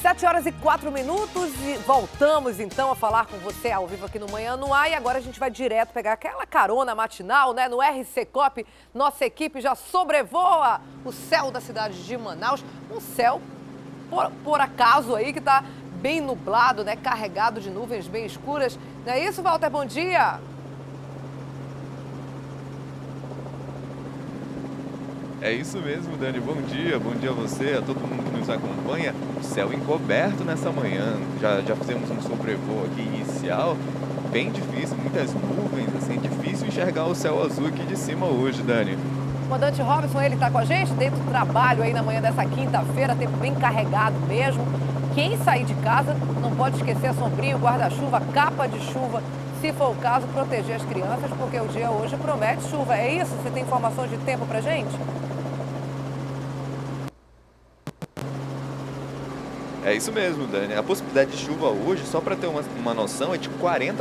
7h04 e voltamos então a falar com você ao vivo aqui no Manhã no Ar. E agora a gente vai direto pegar aquela carona matinal, né? No RC Cop, nossa equipe já sobrevoa o céu da cidade de Manaus. Um céu, por acaso aí, que tá bem nublado, né? Carregado de nuvens bem escuras. Não é isso, Walter? Bom dia! É isso mesmo, Dani. Bom dia a você, a todo mundo que nos acompanha. O céu encoberto nessa manhã. Já fizemos um sobrevoo aqui inicial. Bem difícil, muitas nuvens, assim, difícil enxergar o céu azul aqui de cima hoje, Dani. O comandante Robson, ele está com a gente dentro do trabalho aí na manhã dessa quinta-feira, tempo bem carregado mesmo. Quem sair de casa não pode esquecer a sombrinha, o guarda-chuva, capa de chuva. Se for o caso, proteger as crianças, porque o dia hoje promete chuva. É isso? Você tem informações de tempo pra gente? É isso mesmo, Dani. A possibilidade de chuva hoje, só para ter uma noção, é de 40%.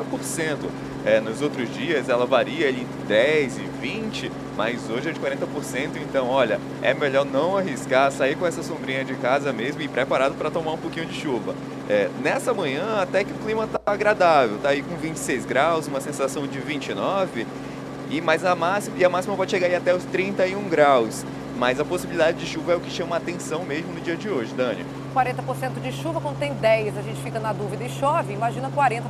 Nos outros dias ela varia entre 10% e 20%, mas hoje é de 40%. Então, olha, é melhor não arriscar, sair com essa sombrinha de casa mesmo e ir preparado para tomar um pouquinho de chuva. Nessa manhã até que o clima está agradável, tá aí com 26 graus, uma sensação de 29, a máxima pode chegar aí até os 31 graus. Mas a possibilidade de chuva é o que chama a atenção mesmo no dia de hoje, Dani. 40% de chuva, quando tem 10%, a gente fica na dúvida e chove. Imagina 40%,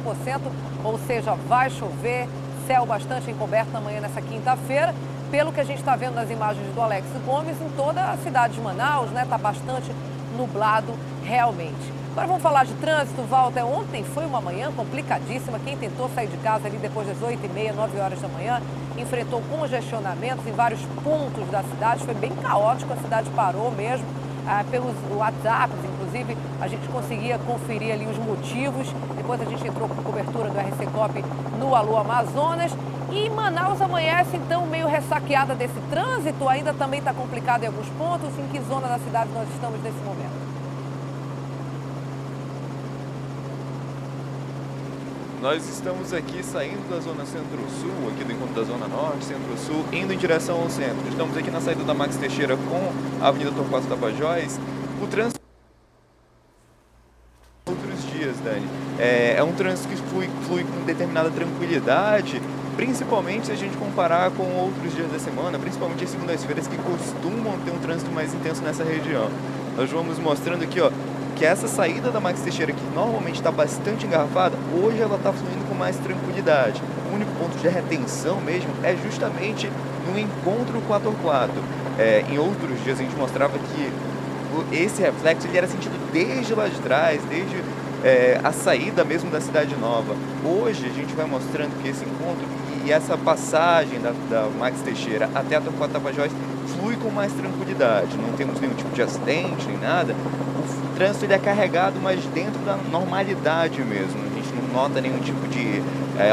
ou seja, vai chover, céu bastante encoberto na manhã nessa quinta-feira. Pelo que a gente está vendo nas imagens do Alex Gomes, em toda a cidade de Manaus, né, tá bastante nublado realmente. Agora vamos falar de trânsito, Walter. Ontem foi uma manhã complicadíssima. Quem tentou sair de casa ali depois das 8h30, 9 horas da manhã, enfrentou congestionamentos em vários pontos da cidade. Foi bem caótico, a cidade parou mesmo. Pelos WhatsApps, inclusive, a gente conseguia conferir ali os motivos. Depois a gente entrou com cobertura do RC Cop no Alô Amazonas. E Manaus amanhece, então, meio ressaqueada desse trânsito. Ainda também está complicado em alguns pontos. Em que zona da cidade nós estamos nesse momento? Nós estamos aqui saindo da zona centro-sul, aqui do encontro da zona norte, centro-sul, indo em direção ao centro. Estamos aqui na saída da Max Teixeira com a Avenida Torquato Tapajós. O trânsito outros dias, Dani. É um trânsito que flui com determinada tranquilidade, principalmente se a gente comparar com outros dias da semana, principalmente as segundas-feiras, que costumam ter um trânsito mais intenso nessa região. Nós vamos mostrando aqui, ó, que essa saída da Max Teixeira, que normalmente está bastante engarrafada, hoje ela está fluindo com mais tranquilidade. O único ponto de retenção mesmo é justamente no encontro com a Torquato. Em outros dias a gente mostrava que esse reflexo ele era sentido desde lá de trás, desde a saída mesmo da Cidade Nova. Hoje a gente vai mostrando que esse encontro e essa passagem da Max Teixeira até a Torquato Tapajós flui com mais tranquilidade. Não temos nenhum tipo de acidente, nem nada. O trânsito ele é carregado, mas dentro da normalidade mesmo. A gente não nota nenhum tipo de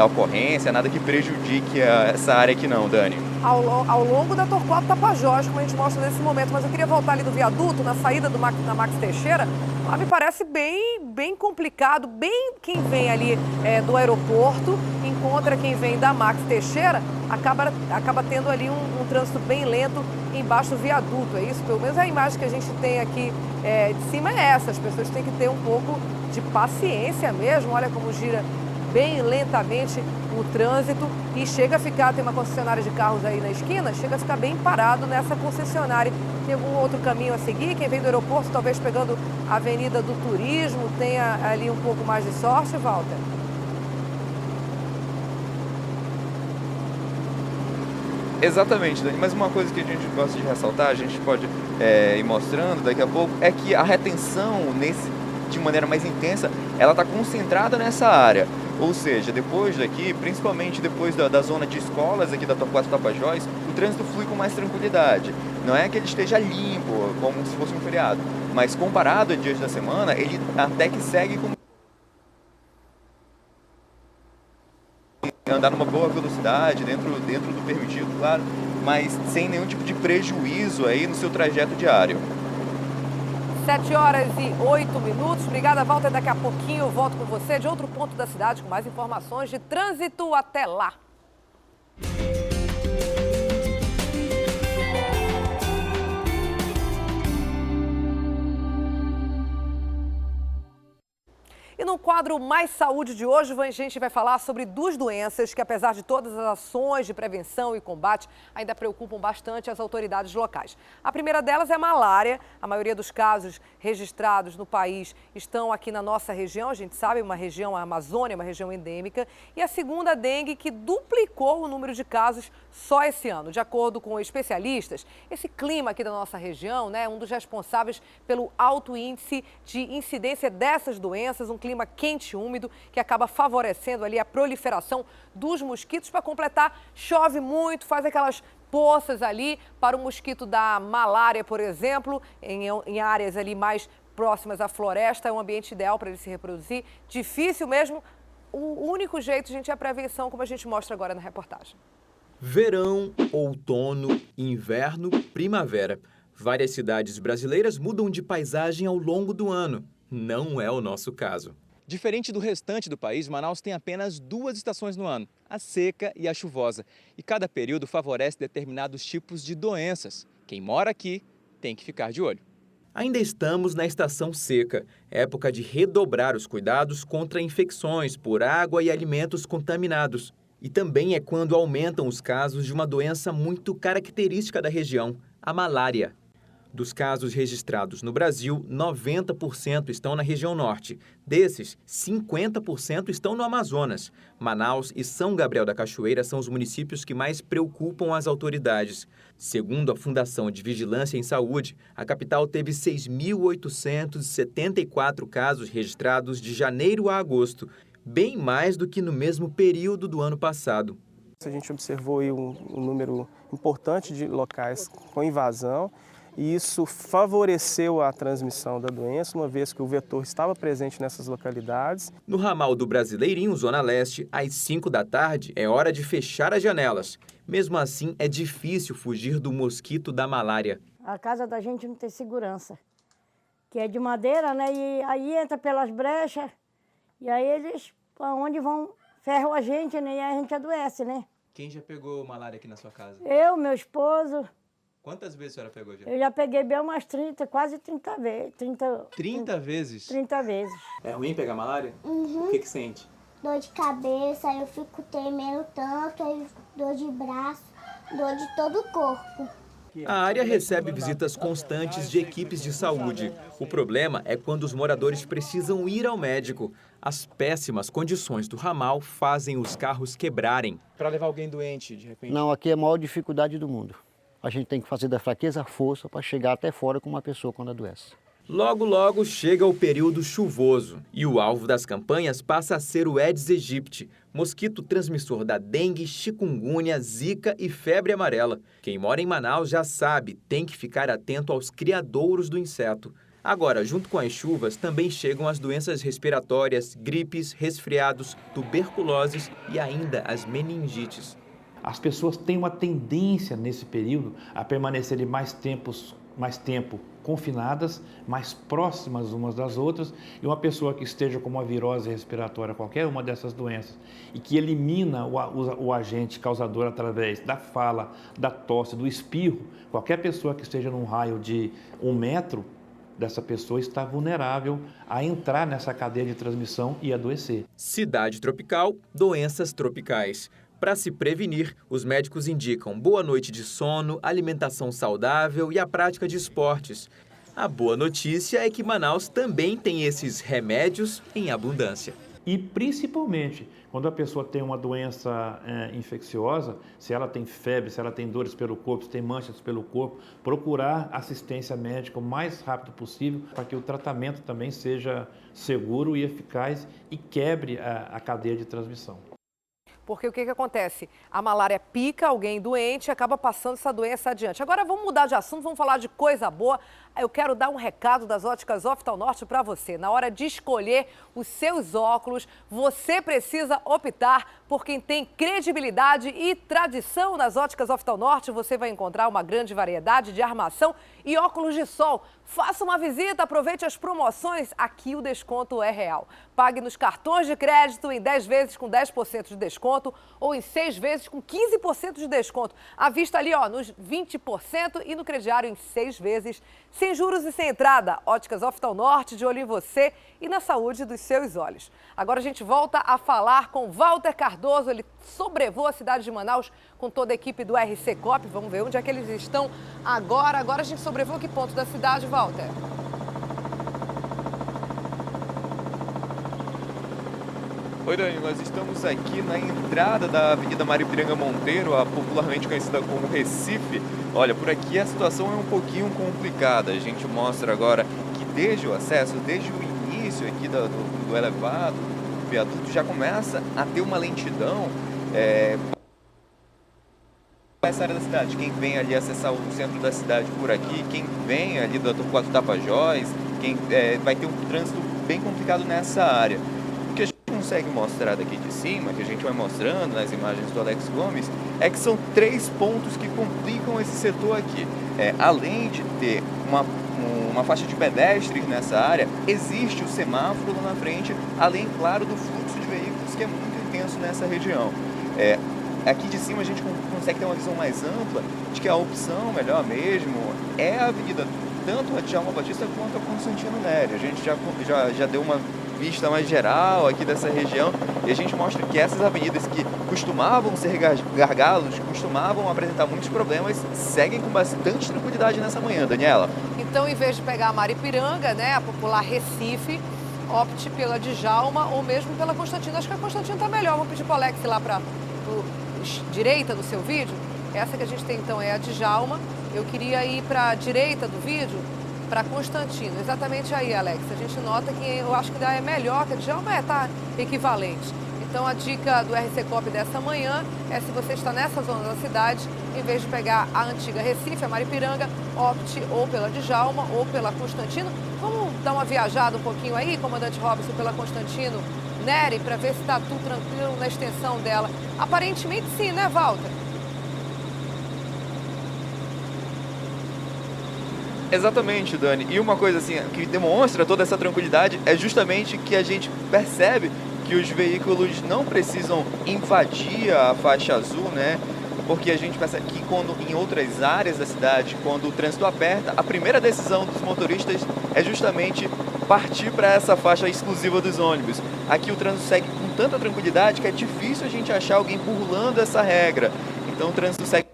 ocorrência, nada que prejudique essa área aqui não, Dani. Ao longo da Torquato Tapajós, como a gente mostra nesse momento. Mas eu queria voltar ali do viaduto, na saída da Max Teixeira. Lá me parece bem complicado. Bem quem vem ali do aeroporto, encontra quem vem da Max Teixeira, acaba tendo ali um trânsito bem lento embaixo do viaduto. É isso? Pelo menos a imagem que a gente tem aqui de cima é essa. As pessoas têm que ter um pouco de paciência mesmo. Olha como gira bem lentamente o trânsito e chega a ficar, tem uma concessionária de carros aí na esquina, chega a ficar bem parado nessa concessionária. Tem algum outro caminho a seguir? Quem vem do aeroporto, talvez pegando a Avenida do Turismo, tenha ali um pouco mais de sorte, Walter? Exatamente, Dani, mas uma coisa que a gente gosta de ressaltar, a gente pode ir mostrando daqui a pouco, é que a retenção de maneira mais intensa, ela está concentrada nessa área. Ou seja, depois daqui, principalmente depois da zona de escolas aqui da Torquato Tapajós, o trânsito flui com mais tranquilidade. Não é que ele esteja limpo, como se fosse um feriado, mas comparado a dias da semana, ele até que segue com andar numa boa velocidade, dentro do permitido, claro, mas sem nenhum tipo de prejuízo aí no seu trajeto diário. 7h08. Obrigada, Walter. Daqui a pouquinho eu volto com você de outro ponto da cidade com mais informações de trânsito. Até lá. no quadro Mais Saúde de hoje, a gente vai falar sobre duas doenças que, apesar de todas as ações de prevenção e combate, ainda preocupam bastante as autoridades locais. A primeira delas é a malária. A maioria dos casos registrados no país estão aqui na nossa região, a gente sabe, uma região, a Amazônia, uma região endêmica. E a segunda, a dengue, que duplicou o número de casos só esse ano. De acordo com especialistas, esse clima aqui da nossa região, né, é um dos responsáveis pelo alto índice de incidência dessas doenças, um clima quente e úmido que acaba favorecendo ali a proliferação dos mosquitos. Para completar, chove muito, faz aquelas poças ali para o mosquito da malária, por exemplo, em áreas ali mais próximas à floresta, é um ambiente ideal para ele se reproduzir. Difícil mesmo, o único jeito, gente, é a prevenção, como a gente mostra agora na reportagem. Verão, outono, inverno, primavera. Várias cidades brasileiras mudam de paisagem ao longo do ano. Não é o nosso caso. Diferente do restante do país, Manaus tem apenas 2 estações no ano, a seca e a chuvosa. E cada período favorece determinados tipos de doenças. Quem mora aqui tem que ficar de olho. Ainda estamos na estação seca, época de redobrar os cuidados contra infecções por água e alimentos contaminados. E também é quando aumentam os casos de uma doença muito característica da região, a malária. Dos casos registrados no Brasil, 90% estão na região norte. Desses, 50% estão no Amazonas. Manaus e São Gabriel da Cachoeira são os municípios que mais preocupam as autoridades. Segundo a Fundação de Vigilância em Saúde, a capital teve 6.874 casos registrados de janeiro a agosto, bem mais do que no mesmo período do ano passado. A gente observou aí um número importante de locais com invasão, e isso favoreceu a transmissão da doença, uma vez que o vetor estava presente nessas localidades. No ramal do Brasileirinho, Zona Leste, às 5 da tarde, é hora de fechar as janelas. Mesmo assim, é difícil fugir do mosquito da malária. A casa da gente não tem segurança, que é de madeira, né? E aí entra pelas brechas, e aí eles, para onde vão, ferram a gente, né? E aí a gente adoece, né? Quem já pegou malária aqui na sua casa? Eu, meu esposo. Quantas vezes a senhora pegou já? Eu já peguei bem umas 30, quase 30 vezes. 30 vezes? 30 vezes. É ruim pegar malária? Uhum. O que sente? Dor de cabeça, eu fico tremendo tanto, aí dor de braço, dor de todo o corpo. A área recebe visitas constantes de equipes de saúde. O problema é quando os moradores precisam ir ao médico. As péssimas condições do ramal fazem os carros quebrarem. Para levar alguém doente, de repente? Não, aqui é a maior dificuldade do mundo. A gente tem que fazer da fraqueza a força para chegar até fora com uma pessoa quando adoece. Logo, logo chega o período chuvoso e o alvo das campanhas passa a ser o Aedes aegypti, mosquito transmissor da dengue, chikungunya, zika e febre amarela. Quem mora em Manaus já sabe, tem que ficar atento aos criadouros do inseto. Agora, junto com as chuvas, também chegam as doenças respiratórias, gripes, resfriados, tuberculoses e ainda as meningites. As pessoas têm uma tendência nesse período a permanecerem mais tempo confinadas, mais próximas umas das outras, e uma pessoa que esteja com uma virose respiratória, qualquer uma dessas doenças, e que elimina o agente causador através da fala, da tosse, do espirro, qualquer pessoa que esteja num raio de 1 metro dessa pessoa está vulnerável a entrar nessa cadeia de transmissão e adoecer. Cidade tropical, doenças tropicais. Para se prevenir, os médicos indicam boa noite de sono, alimentação saudável e a prática de esportes. A boa notícia é que Manaus também tem esses remédios em abundância. E principalmente, quando a pessoa tem uma doença infecciosa, se ela tem febre, se ela tem dores pelo corpo, se tem manchas pelo corpo, procurar assistência médica o mais rápido possível para que o tratamento também seja seguro e eficaz e quebre a cadeia de transmissão. Porque o que acontece? A malária pica alguém doente e acaba passando essa doença adiante. Agora vamos mudar de assunto, vamos falar de coisa boa. Eu quero dar um recado das Óticas Oftalnorte para você. Na hora de escolher os seus óculos, você precisa optar por quem tem credibilidade e tradição. Nas Óticas Oftalnorte você vai encontrar uma grande variedade de armação e óculos de sol. Faça uma visita, aproveite as promoções. Aqui o desconto é real. Pague nos cartões de crédito em 10 vezes com 10% de desconto desconto ou em 6 vezes com 15% de desconto. À vista ali, ó, nos 20% e no crediário em 6 vezes, sem juros e sem entrada. Óticas Oftalnorte, de olho em você e na saúde dos seus olhos. Agora a gente volta a falar com Walter Cardoso. Ele sobrevoa a cidade de Manaus com toda a equipe do RC Cop. Vamos ver onde é que eles estão agora. Agora a gente sobrevoa que ponto da cidade, Walter? Oi, Dani, nós estamos aqui na entrada da Avenida Maripiranga Monteiro, a popularmente conhecida como Recife. Olha, por aqui a situação é um pouquinho complicada. A gente mostra agora que desde o acesso, desde o início aqui do elevado, do viaduto, já começa a ter uma lentidão essa área da cidade. Quem vem ali acessar o centro da cidade por aqui, quem vem ali do Torquato Tapajós, quem vai ter um trânsito bem complicado nessa área. O que a gente consegue mostrar daqui de cima, que a gente vai mostrando nas imagens do Alex Gomes, é que são 3 pontos que complicam esse setor aqui. Além de ter uma faixa de pedestres nessa área, existe o semáforo lá na frente, além, claro, do fluxo de veículos que é muito intenso nessa região. Aqui de cima a gente consegue ter uma visão mais ampla de que a opção melhor mesmo é a avenida tanto a Djalma Batista quanto a Constantino Nery. A gente já deu uma vista mais geral aqui dessa região e a gente mostra que essas avenidas que costumavam ser gargalos, costumavam apresentar muitos problemas, seguem com bastante tranquilidade nessa manhã, Daniela. Então, em vez de pegar a Maripiranga, né, a popular Recife, opte pela Djalma ou mesmo pela Constantino. Acho que a Constantino está melhor. Vou pedir para o Alex ir lá para a direita do seu vídeo. Essa que a gente tem então é a Djalma. Eu queria ir para a direita do vídeo, para Constantino. Exatamente aí, Alex. A gente nota que eu acho que ainda é melhor que a Djalma, está equivalente. Então a dica do RC Cop dessa manhã é, se você está nessa zona da cidade, em vez de pegar a antiga Recife, a Maripiranga, opte ou pela Djalma ou pela Constantino. Vamos dar uma viajada um pouquinho aí, comandante Robson, pela Constantino Nery, para ver se está tudo tranquilo na extensão dela. Aparentemente sim, né, Walter? Exatamente, Dani. E uma coisa assim que demonstra toda essa tranquilidade é justamente que a gente percebe que os veículos não precisam invadir a faixa azul, né? Porque a gente percebe que quando em outras áreas da cidade, quando o trânsito aperta, a primeira decisão dos motoristas é justamente partir para essa faixa exclusiva dos ônibus. Aqui o trânsito segue com tanta tranquilidade que é difícil a gente achar alguém burlando essa regra. Então o trânsito segue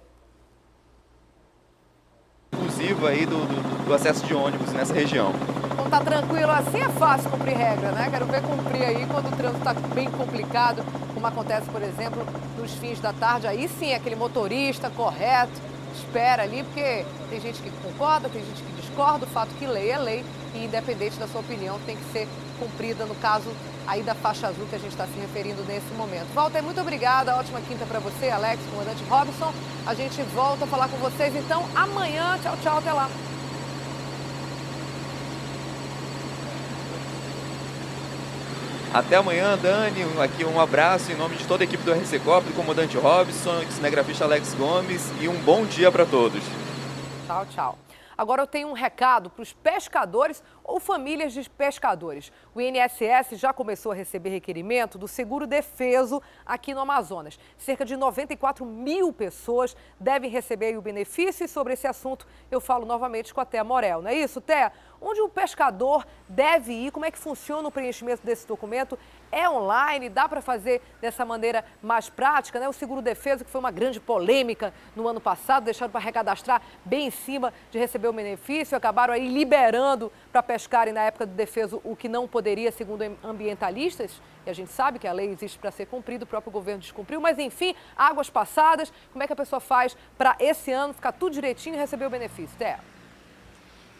exclusiva aí do acesso de ônibus nessa região. Quando tá tranquilo assim é fácil cumprir regra, né? Quero ver cumprir aí quando o trânsito está bem complicado, como acontece, por exemplo, nos fins da tarde. Aí sim, aquele motorista correto, espera ali, porque tem gente que concorda, tem gente que discorda. O fato que lei é lei e, independente da sua opinião, tem que ser cumprida, no caso aí da faixa azul que a gente está se referindo nesse momento. Walter, muito obrigada. Ótima quinta para você, Alex, comandante Robson. A gente volta a falar com vocês, então, amanhã. Tchau, tchau, até lá. Até amanhã, Dani. Aqui um abraço em nome de toda a equipe do RC Cop, do comandante Robson, cinegrafista Alex Gomes, e um bom dia para todos. Tchau, tchau. Agora eu tenho um recado para os pescadores ou famílias de pescadores. O INSS já começou a receber requerimento do seguro defeso aqui no Amazonas. Cerca de 94 mil pessoas devem receber o benefício e sobre esse assunto eu falo novamente com a Thea Morel. Não é isso, Thea? Onde o pescador deve ir? Como é que funciona o preenchimento desse documento? É online? Dá para fazer dessa maneira mais prática, né? O seguro defeso, que foi uma grande polêmica no ano passado, deixaram para recadastrar bem em cima de receber o benefício, acabaram aí liberando para pescarem na época do defeso o que não poderia, segundo ambientalistas, e a gente sabe que a lei existe para ser cumprida, o próprio governo descumpriu, mas enfim, águas passadas, como é que a pessoa faz para esse ano ficar tudo direitinho e receber o benefício? Thea.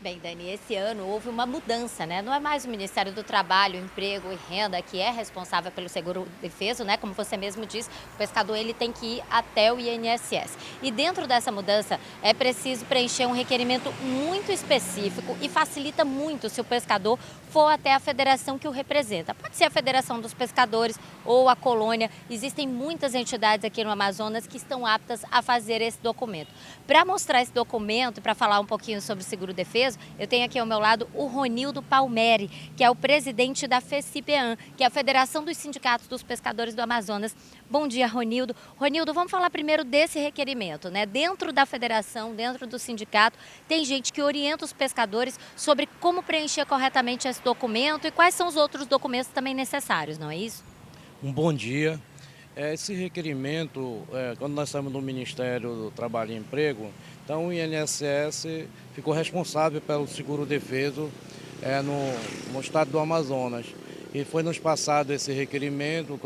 Bem, Dani, esse ano houve uma mudança, né? Não é mais o Ministério do Trabalho, Emprego e Renda que é responsável pelo seguro defeso, né? Como você mesmo disse, o pescador ele tem que ir até o INSS. E dentro dessa mudança é preciso preencher um requerimento muito específico e facilita muito se o pescador for até a federação que o representa. Pode ser a Federação dos Pescadores ou a colônia. Existem muitas entidades aqui no Amazonas que estão aptas a fazer esse documento. Para mostrar esse documento, para falar um pouquinho sobre o seguro defeso, Defeso, eu tenho aqui ao meu lado o Ronildo Palmeri, que é o presidente da FECIPEAM, que é a Federação dos Sindicatos dos Pescadores do Amazonas. Bom dia, Ronildo. Ronildo, vamos falar primeiro desse requerimento, né? Dentro da federação, dentro do sindicato, tem gente que orienta os pescadores sobre como preencher corretamente esse documento e quais são os outros documentos também necessários, não é isso? Um bom dia. Esse requerimento, quando nós estamos no Ministério do Trabalho e Emprego, então o INSS ficou responsável pelo seguro-defeso no estado do Amazonas. E foi nos passado esse requerimento,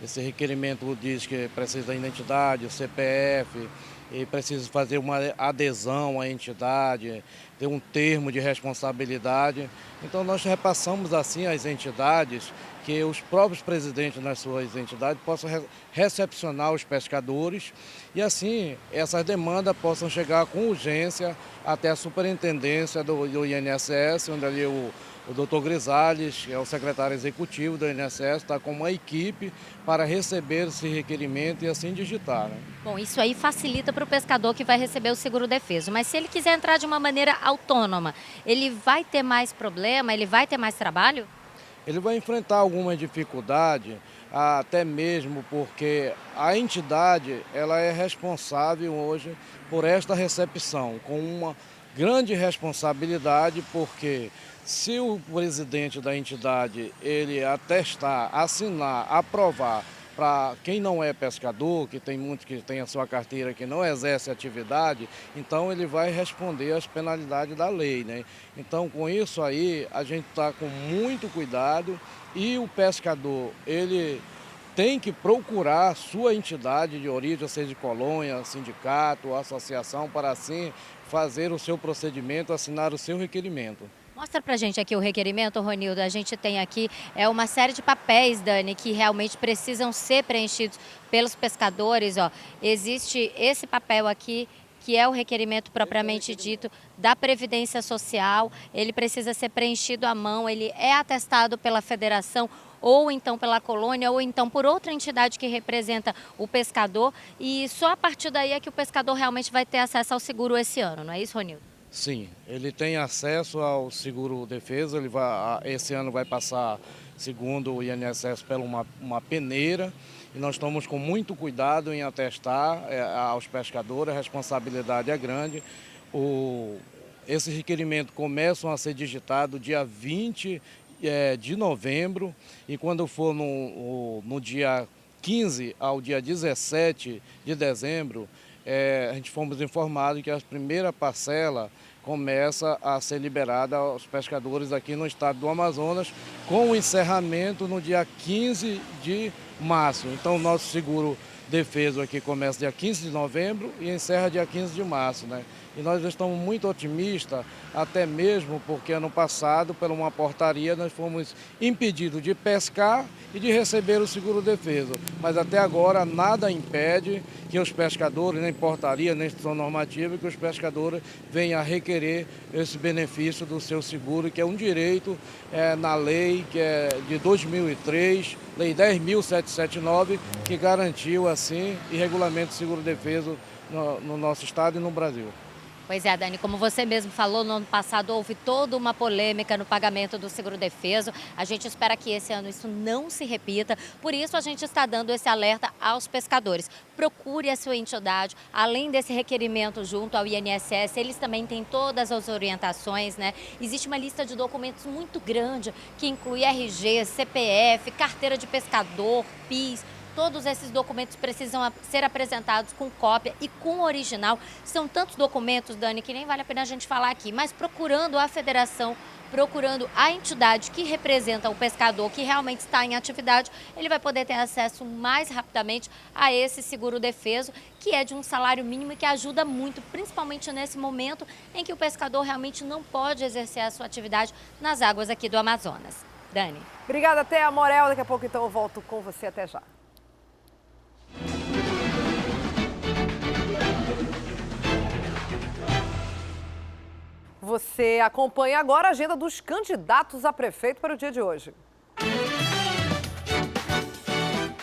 esse requerimento diz que precisa da identidade, o CPF, e precisa fazer uma adesão à entidade, ter um termo de responsabilidade. Então nós repassamos assim às entidades que os próprios presidentes das suas entidades possam recepcionar os pescadores e assim essas demandas possam chegar com urgência até a superintendência do INSS, onde ali o Dr. Grisales, que é o secretário executivo do INSS, está com uma equipe para receber esse requerimento e assim digitar. Né? Bom, isso aí facilita para o pescador que vai receber o seguro-defeso, mas se ele quiser entrar de uma maneira autônoma, ele vai ter mais problema, ele vai ter mais trabalho? Ele vai enfrentar alguma dificuldade, até mesmo porque a entidade ela é responsável hoje por esta recepção, com uma grande responsabilidade, porque se o presidente da entidade ele atestar, assinar, aprovar para quem não é pescador, que tem muitos que tem a sua carteira que não exerce atividade, então ele vai responder às penalidades da lei, né? Então com isso aí a gente está com muito cuidado e o pescador ele tem que procurar a sua entidade de origem, seja de colônia, sindicato, associação, para assim fazer o seu procedimento, assinar o seu requerimento. Mostra pra gente aqui o requerimento, Ronildo. A gente tem aqui uma série de papéis, Dani, que realmente precisam ser preenchidos pelos pescadores. Ó. Existe esse papel aqui, que é o requerimento propriamente dito da Previdência Social. Ele precisa ser preenchido à mão, ele é atestado pela federação, ou então pela colônia, ou então por outra entidade que representa o pescador. E só a partir daí é que o pescador realmente vai ter acesso ao seguro esse ano, não é isso, Ronildo? Sim, ele tem acesso ao seguro-defesa, esse ano vai passar, segundo o INSS, pela uma peneira, e nós estamos com muito cuidado em atestar aos pescadores, a responsabilidade é grande. Esses requerimentos começam a ser digitados dia 20 de novembro, e quando for no dia 15 ao dia 17 de dezembro, a gente fomos informados que a primeira parcela começa a ser liberada aos pescadores aqui no estado do Amazonas, com o encerramento no dia 15 de março. Então, o nosso seguro-defeso aqui começa dia 15 de novembro e encerra dia 15 de março, né? E nós estamos muito otimistas, até mesmo porque ano passado, por uma portaria, nós fomos impedidos de pescar e de receber o seguro-defeso. Mas até agora nada impede que os pescadores, nem portaria, nem instrução normativa, que os pescadores venham a requerer esse benefício do seu seguro, que é um direito na lei que é de 2003, Lei 10.779, que garantiu assim e regulamenta o seguro-defeso no nosso estado e no Brasil. Pois é, Dani, como você mesmo falou, no ano passado houve toda uma polêmica no pagamento do seguro-defeso. A gente espera que esse ano isso não se repita, por isso a gente está dando esse alerta aos pescadores. Procure a sua entidade, além desse requerimento junto ao INSS, eles também têm todas as orientações, né? Existe uma lista de documentos muito grande, que inclui RG, CPF, carteira de pescador, PIS. Todos esses documentos precisam ser apresentados com cópia e com original. São tantos documentos, Dani, que nem vale a pena a gente falar aqui, mas procurando a federação, procurando a entidade que representa o pescador, que realmente está em atividade, ele vai poder ter acesso mais rapidamente a esse seguro-defeso, que é de um salário mínimo e que ajuda muito, principalmente nesse momento em que o pescador realmente não pode exercer a sua atividade nas águas aqui do Amazonas. Dani. Obrigada, Thea Morel. Daqui a pouco, então, eu volto com você. Até já. Você acompanha agora a agenda dos candidatos a prefeito para o dia de hoje.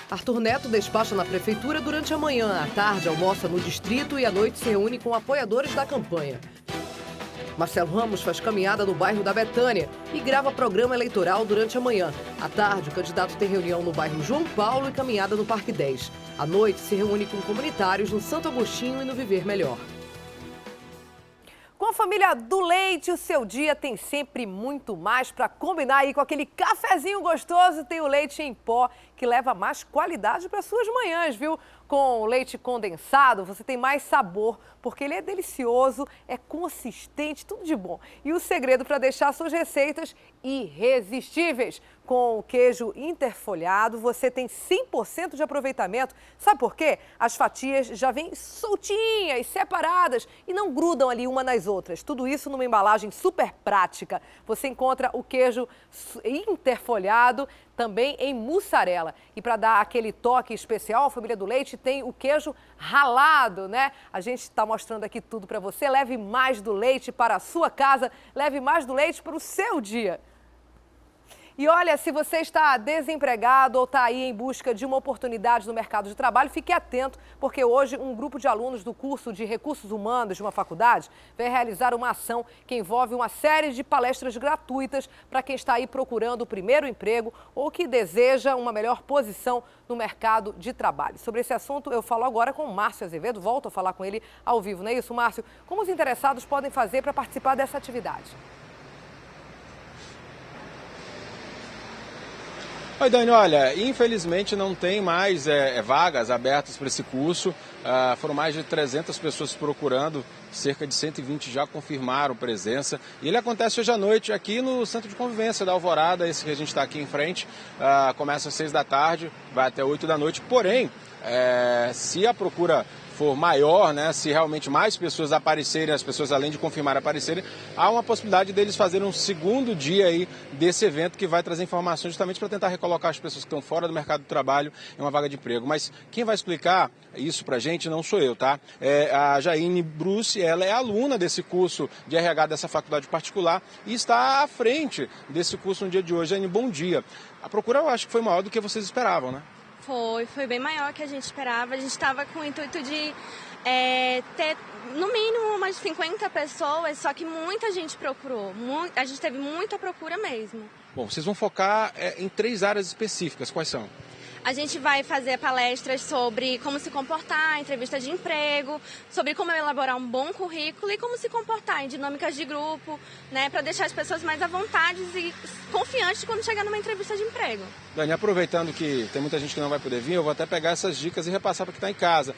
Arthur Neto despacha na prefeitura durante a manhã. À tarde, almoça no distrito e à noite se reúne com apoiadores da campanha. Marcelo Ramos faz caminhada no bairro da Betânia e grava programa eleitoral durante a manhã. À tarde, o candidato tem reunião no bairro João Paulo e caminhada no Parque 10. À noite, se reúne com comunitários no Santo Agostinho e no Viver Melhor. Com a família do Leite, o seu dia tem sempre muito mais para combinar aí com aquele cafezinho gostoso. Tem o leite em pó, que leva mais qualidade para suas manhãs, viu? Com o leite condensado, você tem mais sabor, porque ele é delicioso, é consistente, tudo de bom. E o segredo para deixar suas receitas irresistíveis. Com o queijo interfolhado, você tem 100% de aproveitamento. Sabe por quê? As fatias já vêm soltinhas, separadas e não grudam ali uma nas outras. Tudo isso numa embalagem super prática. Você encontra o queijo interfolhado também em mussarela. E para dar aquele toque especial, a família do Leite tem o queijo ralado, né? A gente está mostrando aqui tudo para você. Leve mais do leite para a sua casa, leve mais do leite para o seu dia. E olha, se você está desempregado ou está aí em busca de uma oportunidade no mercado de trabalho, fique atento, porque hoje um grupo de alunos do curso de Recursos Humanos de uma faculdade vai realizar uma ação que envolve uma série de palestras gratuitas para quem está aí procurando o primeiro emprego ou que deseja uma melhor posição no mercado de trabalho. Sobre esse assunto, eu falo agora com o Márcio Azevedo, volto a falar com ele ao vivo, não é isso, Márcio? Como os interessados podem fazer para participar dessa atividade? Oi, Dani, olha, infelizmente não tem mais vagas abertas para esse curso. Foram mais de 300 pessoas procurando, cerca de 120 já confirmaram presença. E ele acontece hoje à noite aqui no Centro de Convivência da Alvorada, esse que a gente está aqui em frente. Começa às 6 da tarde, vai até 8 da noite. Porém, se a procura for maior, né, se realmente mais pessoas aparecerem, as pessoas além de confirmar aparecerem, há uma possibilidade deles fazerem um segundo dia aí desse evento que vai trazer informações justamente para tentar recolocar as pessoas que estão fora do mercado do trabalho em uma vaga de emprego. Mas quem vai explicar isso pra gente não sou eu, tá? É a Jaine Bruce, ela é aluna desse curso de RH dessa faculdade particular e está à frente desse curso no dia de hoje. Jaine, bom dia. A procura eu acho que foi maior do que vocês esperavam, né? Foi bem maior que a gente esperava. A gente estava com o intuito de ter, no mínimo, umas 50 pessoas, só que muita gente procurou. A gente teve muita procura mesmo. Bom, vocês vão focar em 3 áreas específicas. Quais são? A gente vai fazer palestras sobre como se comportar, entrevista de emprego, sobre como elaborar um bom currículo e como se comportar em dinâmicas de grupo, né, para deixar as pessoas mais à vontade e confiantes quando chegar numa entrevista de emprego. Dani, aproveitando que tem muita gente que não vai poder vir, eu vou até pegar essas dicas e repassar para quem está em casa.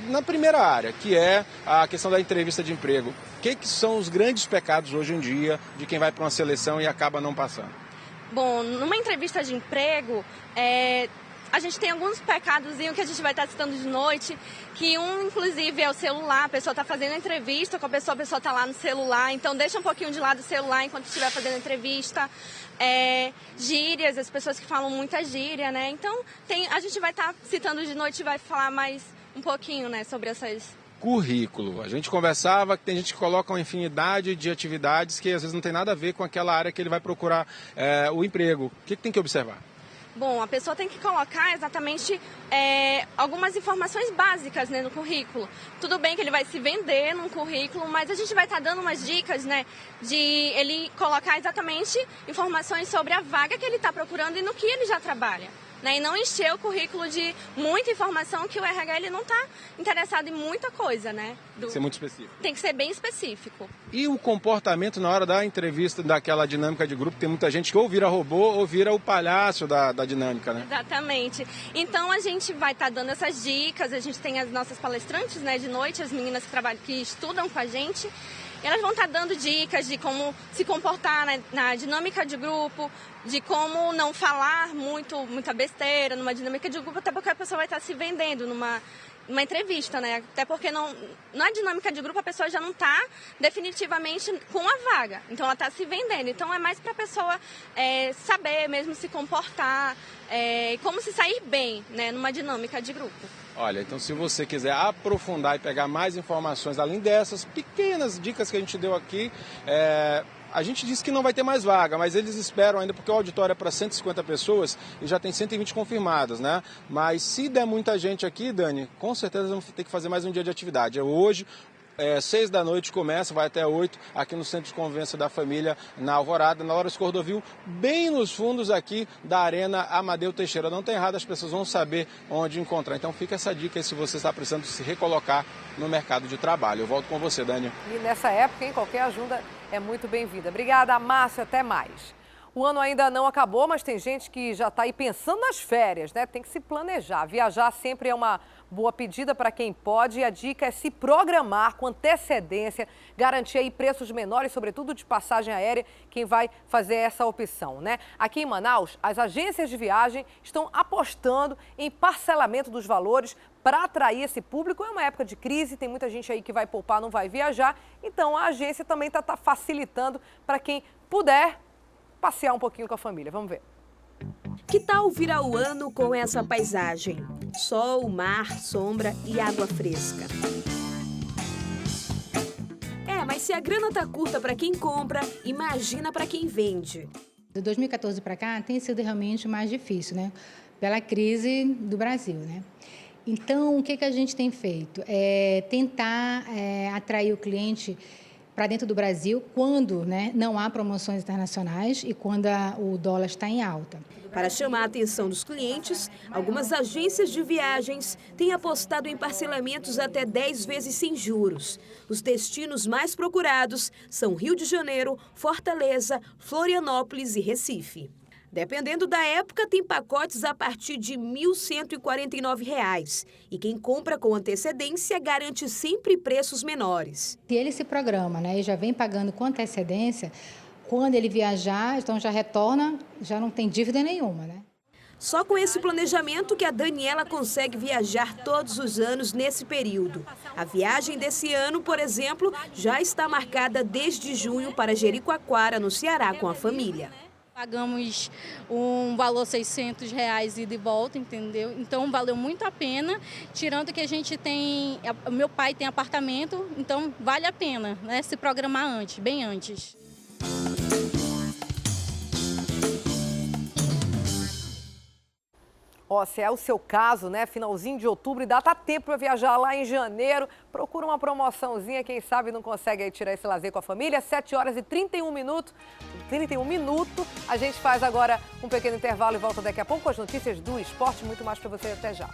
Na primeira área, que é a questão da entrevista de emprego, o que são os grandes pecados hoje em dia de quem vai para uma seleção e acaba não passando? Bom, numa entrevista de emprego, a gente tem alguns pecados que a gente vai estar citando de noite, que inclusive, é o celular. A pessoa está fazendo a entrevista com a pessoa está lá no celular, então deixa um pouquinho de lado o celular enquanto estiver fazendo a entrevista. Gírias, as pessoas que falam muita gíria, né? Então, a gente vai estar citando de noite e vai falar mais um pouquinho, né, sobre essas... Currículo. A gente conversava que tem gente que coloca uma infinidade de atividades que às vezes não tem nada a ver com aquela área que ele vai procurar o emprego. O que tem que observar? Bom, a pessoa tem que colocar exatamente algumas informações básicas, né, no currículo. Tudo bem que ele vai se vender num currículo, mas a gente vai estar dando umas dicas, né, de ele colocar exatamente informações sobre a vaga que ele está procurando e no que ele já trabalha. Né, e não encher o currículo de muita informação que o RH ele não está interessado em muita coisa, né? Tem que ser muito específico. Tem que ser bem específico. E o comportamento na hora da entrevista, daquela dinâmica de grupo, tem muita gente que ou vira robô ou vira o palhaço da dinâmica, né? Exatamente. Então a gente vai estar dando essas dicas, a gente tem as nossas palestrantes, né, de noite, as meninas que estudam com a gente. Elas vão estar dando dicas de como se comportar na dinâmica de grupo, de como não falar muita besteira numa dinâmica de grupo, até porque a pessoa vai estar se vendendo numa entrevista, né? Até porque na dinâmica de grupo a pessoa já não está definitivamente com a vaga, então ela está se vendendo. Então é mais para a pessoa saber mesmo se comportar, como se sair bem, né, numa dinâmica de grupo. Olha, então se você quiser aprofundar e pegar mais informações, além dessas pequenas dicas que a gente deu aqui, a gente disse que não vai ter mais vaga, mas eles esperam ainda, porque o auditório é para 150 pessoas e já tem 120 confirmadas, né? Mas se der muita gente aqui, Dani, com certeza vamos ter que fazer mais um dia de atividade. Hoje, 6 da noite começa, vai até 8, aqui no Centro de Convivência da Família, na Alvorada, na Lourenço Cordovil, bem nos fundos aqui da Arena Amadeu Teixeira. Não tem errado, as pessoas vão saber onde encontrar. Então fica essa dica aí se você está precisando se recolocar no mercado de trabalho. Eu volto com você, Dani. E nessa época, hein, qualquer ajuda é muito bem-vinda. Obrigada, Márcio, até mais. O ano ainda não acabou, mas tem gente que já está aí pensando nas férias, né? Tem que se planejar. Viajar sempre é uma boa pedida para quem pode e a dica é se programar com antecedência, garantir aí preços menores, sobretudo de passagem aérea, quem vai fazer essa opção, né? Aqui em Manaus, as agências de viagem estão apostando em parcelamento dos valores para atrair esse público. É uma época de crise, tem muita gente aí que vai poupar, não vai viajar, então a agência também está facilitando para quem puder passear um pouquinho com a família. Vamos ver. Que tal virar o ano com essa paisagem? Sol, mar, sombra e água fresca. Mas se a grana tá curta para quem compra, imagina para quem vende. De 2014 para cá tem sido realmente mais difícil, né? Pela crise do Brasil, né? Então, o que a gente tem feito? Tentar atrair o cliente para dentro do Brasil quando, né, não há promoções internacionais e quando o dólar está em alta. Para chamar a atenção dos clientes, algumas agências de viagens têm apostado em parcelamentos até 10 vezes sem juros. Os destinos mais procurados são Rio de Janeiro, Fortaleza, Florianópolis e Recife. Dependendo da época, tem pacotes a partir de R$ 1.149. E quem compra com antecedência garante sempre preços menores. Se ele se programa, né, e já vem pagando com antecedência, quando ele viajar, então já retorna, já não tem dívida nenhuma, né? Só com esse planejamento que a Daniela consegue viajar todos os anos nesse período. A viagem desse ano, por exemplo, já está marcada desde junho para Jericoacoara, no Ceará, com a família. Pagamos um valor R$600 ida e volta, entendeu? Então valeu muito a pena, tirando que a gente tem... Meu pai tem apartamento, então vale a pena, né, se programar antes, bem antes. Se é o seu caso, né, finalzinho de outubro e dá tempo para viajar lá em janeiro, procura uma promoçãozinha, quem sabe não consegue aí tirar esse lazer com a família. 7h31. A gente faz agora um pequeno intervalo e volta daqui a pouco com as notícias do esporte, muito mais para você. Até já.